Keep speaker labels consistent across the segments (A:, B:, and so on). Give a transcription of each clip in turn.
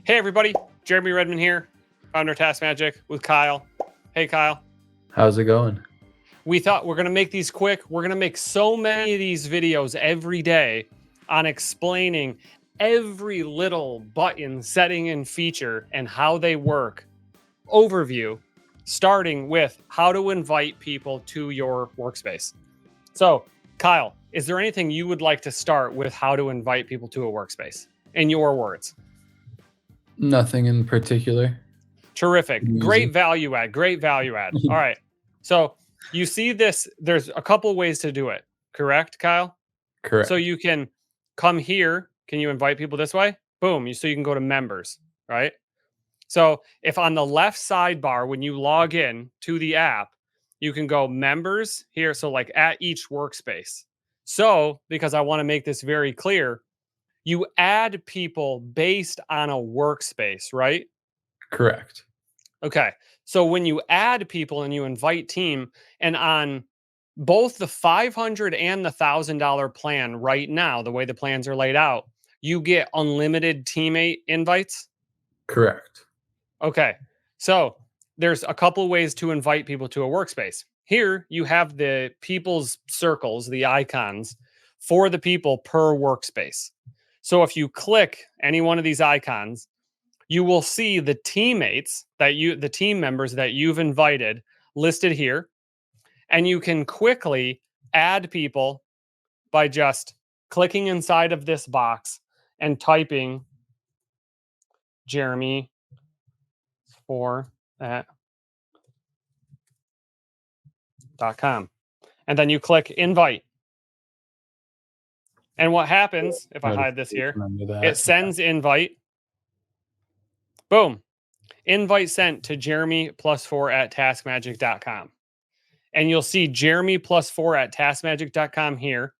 A: Hey everybody, Jeremy Redmond here, founder of Task Magic with Kyle. Hey Kyle.
B: How's it going?
A: We thought we're going to make these quick. We're going to make so many of these videos every day on explaining every little button, setting, and feature and how they work. Overview, starting with how to invite people to your workspace. So, Kyle, is there anything you would like to start with how to invite people to a workspace in your words?
B: Nothing in particular.
A: Terrific.
B: Easy.
A: Great value add. Great value add. All right. So you see this, there's a couple ways to do it. Correct, Kyle?
B: Correct.
A: So you can come here. Can you invite people this way? Boom. So you can go to members, right? So if on the left sidebar, when you log in to the app, you can go members here. So like at each workspace. So because I want to make this very clear, you add people based on a workspace, right?
B: Correct.
A: Okay. So when you add people and you invite team, and on both the $500 and the $1,000 plan right now, the way the plans are laid out, you get unlimited teammate invites.
B: Correct.
A: Okay. So there's a couple ways to invite people to a workspace. Here you have the people's circles, the icons for the people per workspace. So if you click any one of these icons, you will see the teammates the team members that you've invited listed here. And you can quickly add people by just clicking inside of this box and typing Jeremy for that.com. And then you click invite. And what happens if I hide this here, it sends invite. Boom. Invite sent to Jeremy+4@taskmagic.com. And you'll see Jeremy+4@taskmagic.com here.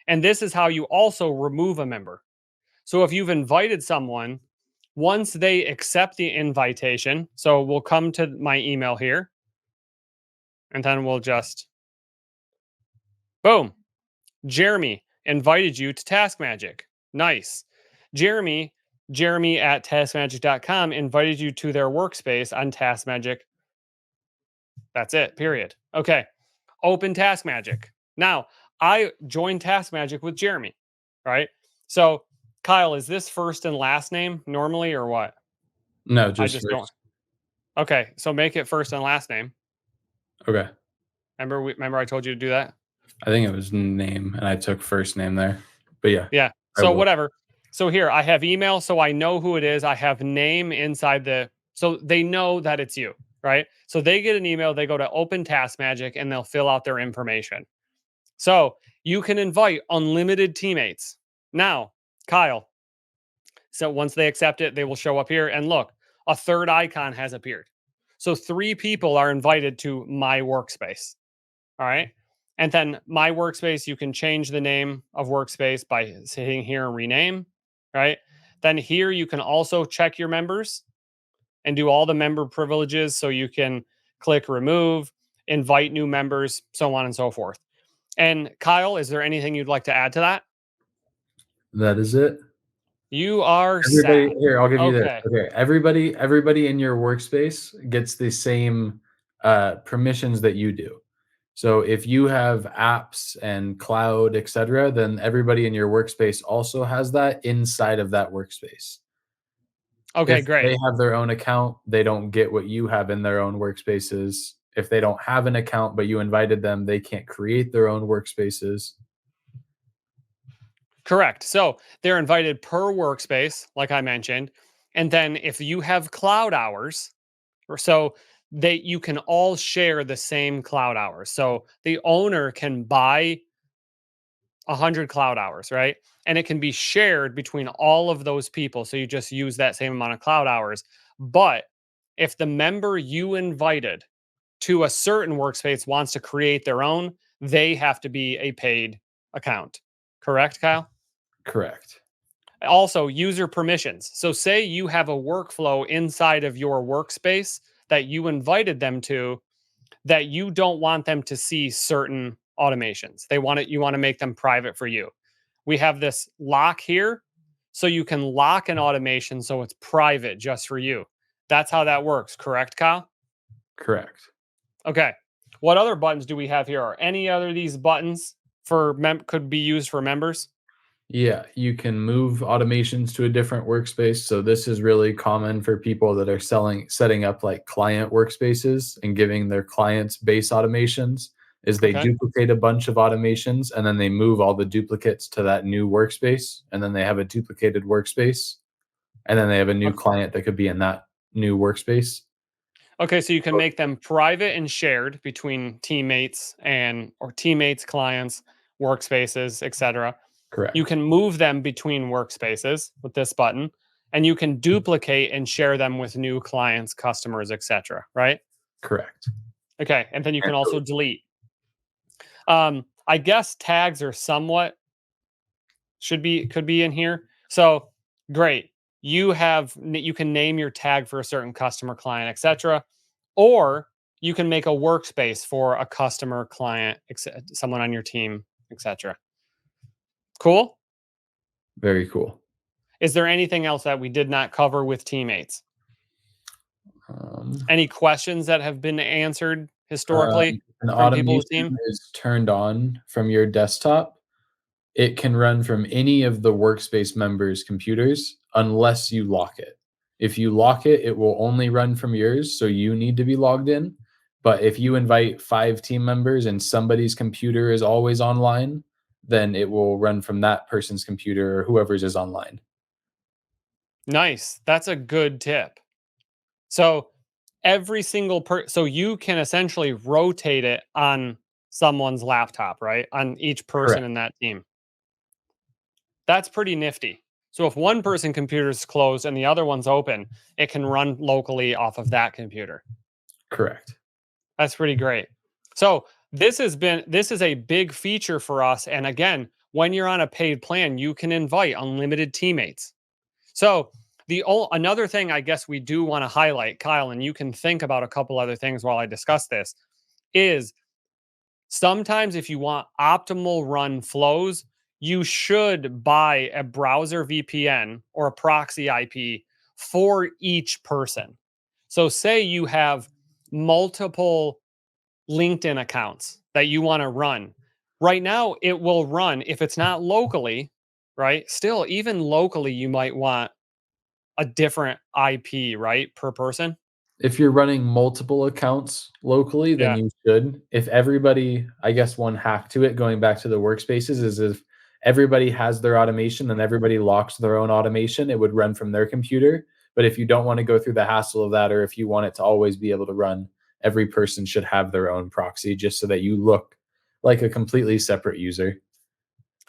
A: And this is how you also remove a member. So if you've invited someone, once they accept the invitation, so we'll come to my email here, and then we'll just, boom, Jeremy invited you to Task Magic. Nice. Jeremy at taskmagic.com invited you to their workspace on Task Magic. That's it, period. Okay. Open Task Magic. Now, I joined Task Magic with Jeremy, right? So, Kyle, is this first and last name normally or what?
B: No, just
A: I just don't. Okay, so make it first and last name.
B: Okay.
A: Remember I told you to do that?
B: I think it was name and I took first name there. But yeah.
A: Yeah. So whatever. So here I have email, so I know who it is. I have name inside so they know that it's you, right? So they get an email, they go to Open Task Magic and they'll fill out their information. So you can invite unlimited teammates. Now, Kyle, so once they accept it, they will show up here and look, a third icon has appeared. So 3 people are invited to my workspace. All right. And then my workspace, you can change the name of workspace by hitting here and rename, right? Then here you can also check your members and do all the member privileges. So you can click remove, invite new members, so on and so forth. And Kyle, is there anything you'd like to add to that?
B: That is it.
A: You are
B: everybody
A: set.
B: Here, I'll give you this. Okay. Everybody in your workspace gets the same permissions that you do. So if you have apps and cloud, etc., then everybody in your workspace also has that inside of that workspace.
A: Okay,
B: if
A: great.
B: They have their own account, they don't get what you have in their own workspaces. If they don't have an account, but you invited them, they can't create their own workspaces.
A: Correct. So they're invited per workspace, like I mentioned. And then if you have cloud hours, so you can all share the same cloud hours. So the owner can buy 100 cloud hours, right? And it can be shared between all of those people. So you just use that same amount of cloud hours. But if the member you invited to a certain workspace wants to create their own, they have to be a paid account. Correct, Kyle?
B: Correct.
A: Also, user permissions. So say you have a workflow inside of your workspace that you invited them to that you don't want them to see certain automations. You want to make them private for you. We have this lock here. so you can lock an automation so it's private just for you. That's how that works, correct, Kyle?
B: Correct.
A: Okay. What other buttons do we have here? Are any other of these buttons for could be used for members?
B: Yeah, you can move automations to a different workspace. So this is really common for people that are setting up like client workspaces and giving their clients base automations is they
A: Okay.
B: duplicate a bunch of automations and then they move all the duplicates to that new workspace and then they have a duplicated workspace and then they have a new
A: Okay.
B: client that could be in that new workspace.
A: Okay, so you can
B: Oh,
A: make them private and shared between teammates or teammates, clients, workspaces, etc. You
B: correct.
A: can move them between workspaces with this button, and you can duplicate and share them with new clients, customers, etc. Right?
B: Correct.
A: Okay, and then you
B: And
A: can also delete. I guess tags are somewhat could be in here. So great. You can name your tag for a certain customer, client, etc. Or you can make a workspace for a customer, client, someone on your team, etc. Cool.
B: very cool.
A: Is there anything else that we did not cover with teammates?
B: Um,
A: Any questions that have been answered historically
B: an
A: from people with
B: automation
A: team?
B: is turned on from your desktop. It can run from any of the workspace members' computers unless you lock it. If you lock it, it will only run from yours, so you need to be logged in. But if you invite 5 team members and somebody's computer is always online, then it will run from that person's computer or whoever's is online.
A: Nice. That's a good tip. So so you can essentially rotate it on someone's laptop, right? On each person
B: Correct.
A: in that team. That's pretty nifty. So if one person computer is closed and the other one's open, it can run locally off of that computer.
B: Correct.
A: That's pretty great. So this is a big feature for us. And again, when you're on a paid plan, you can invite unlimited teammates. So another thing I guess we do want to highlight, Kyle, and you can think about a couple other things while I discuss this, is sometimes if you want optimal run flows, you should buy a browser VPN or a proxy IP for each person. So say you have multiple LinkedIn accounts that you want to run. Right now, it will run if it's not locally, right? Still, even locally, you might want a different IP, right, per person?
B: If you're running multiple accounts locally, then
A: Yeah.
B: you should. If everybody, I guess one hack to it, going back to the workspaces, is if everybody has their automation and everybody locks their own automation, it would run from their computer. But if you don't want to go through the hassle of that, or if you want it to always be able to run, every person should have their own proxy just so that you look like a completely separate user.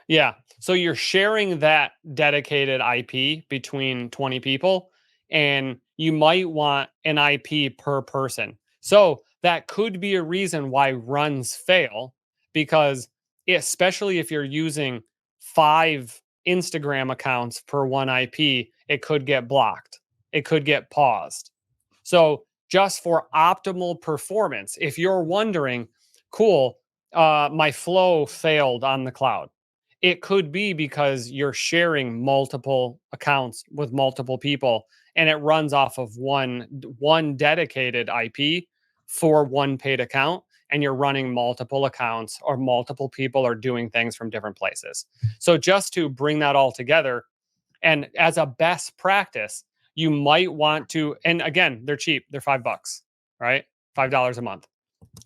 A: Yeah. So you're sharing that dedicated IP between 20 people, and you might want an IP per person. So that could be a reason why runs fail because, especially if you're using 5 Instagram accounts per one IP, it could get blocked, it could get paused. So, just for optimal performance, if you're wondering, cool, my flow failed on the cloud, it could be because you're sharing multiple accounts with multiple people and it runs off of one dedicated IP for one paid account and you're running multiple accounts or multiple people are doing things from different places. So just to bring that all together and as a best practice, you might want to, and again, they're cheap, they're $5, right? $5 a month.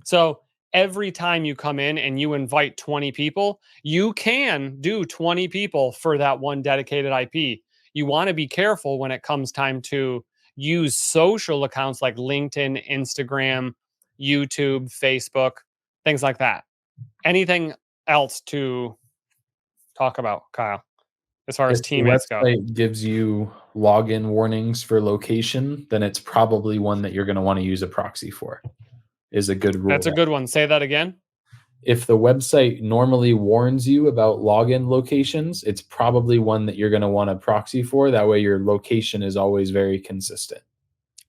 A: So every time you come in and you invite 20 people, you can do 20 people for that one dedicated IP. You want to be careful when it comes time to use social accounts like LinkedIn, Instagram, YouTube, Facebook, things like that. Anything else to talk about, Kyle, as far as
B: If the
A: teammates go?
B: website gives you login warnings for location, then it's probably one that you're going to want to use a proxy for, is a good
A: That's a
B: rule.
A: good one. Say that again.
B: If the website normally warns you about login locations, it's probably one that you're going to want a proxy for. That way, your location is always very consistent.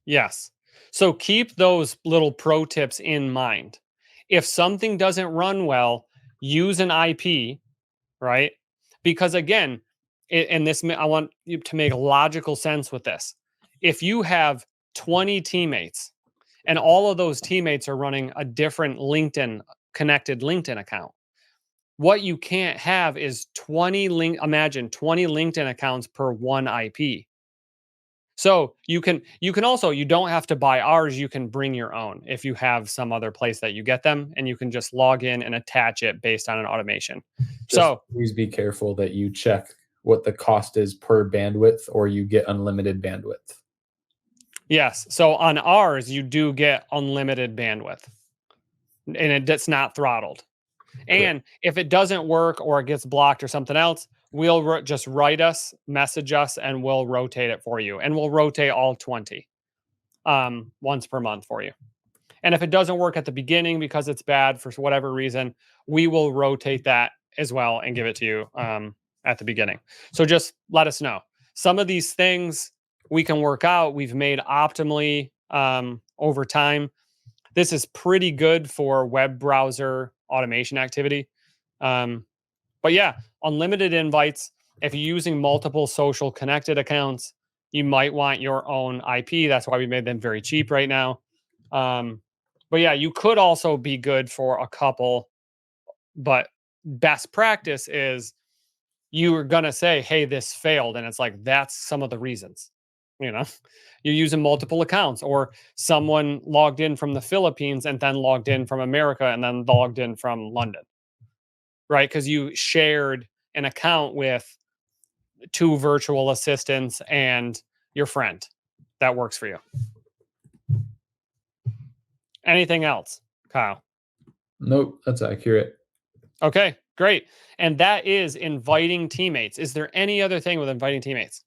A: Yes. So keep those little pro tips in mind. If something doesn't run well, use an IP, right? Because again, and this, I want you to make logical sense with this. If you have 20 teammates and all of those teammates are running a different connected LinkedIn account, what you can't have is imagine 20 LinkedIn accounts per one IP. So you can also, you don't have to buy ours, you can bring your own if you have some other place that you get them, and you can just log in and attach it based on an automation.
B: Just
A: So
B: please be careful that you check what the cost is per bandwidth, or you get unlimited bandwidth.
A: yes, so on ours you do get unlimited bandwidth, and it's not throttled. And if it doesn't work or it gets blocked or something else, we'll just message us, and we'll rotate it for you. And we'll rotate all 20 once per month for you. And if it doesn't work at the beginning because it's bad for whatever reason, we will rotate that as well and give it to you at the beginning. So just let us know. Some of these things we can work out, we've made optimally over time. This is pretty good for web browser automation activity. But yeah, unlimited invites. If you're using multiple social connected accounts, you might want your own IP. That's why we made them very cheap right now. But yeah, you could also be good for a couple, but best practice is you are going to say, hey, this failed. And it's like, that's some of the reasons, you know, you're using multiple accounts, or someone logged in from the Philippines and then logged in from America and then logged in from London, right? Because you shared an account with two virtual assistants and your friend that works for you. Anything else, Kyle?
B: Nope, that's accurate.
A: Okay, great. And that is inviting teammates. Is there any other thing with inviting teammates?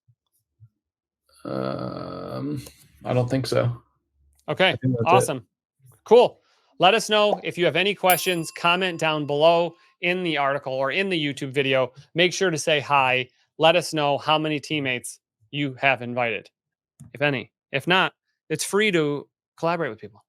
B: I don't think so.
A: Okay,
B: That's
A: awesome. Cool. Let us know if you have any questions. Comment down below in the article or in the YouTube video. Make sure to say hi. Let us know how many teammates you have invited, if any. If not, it's free to collaborate with people.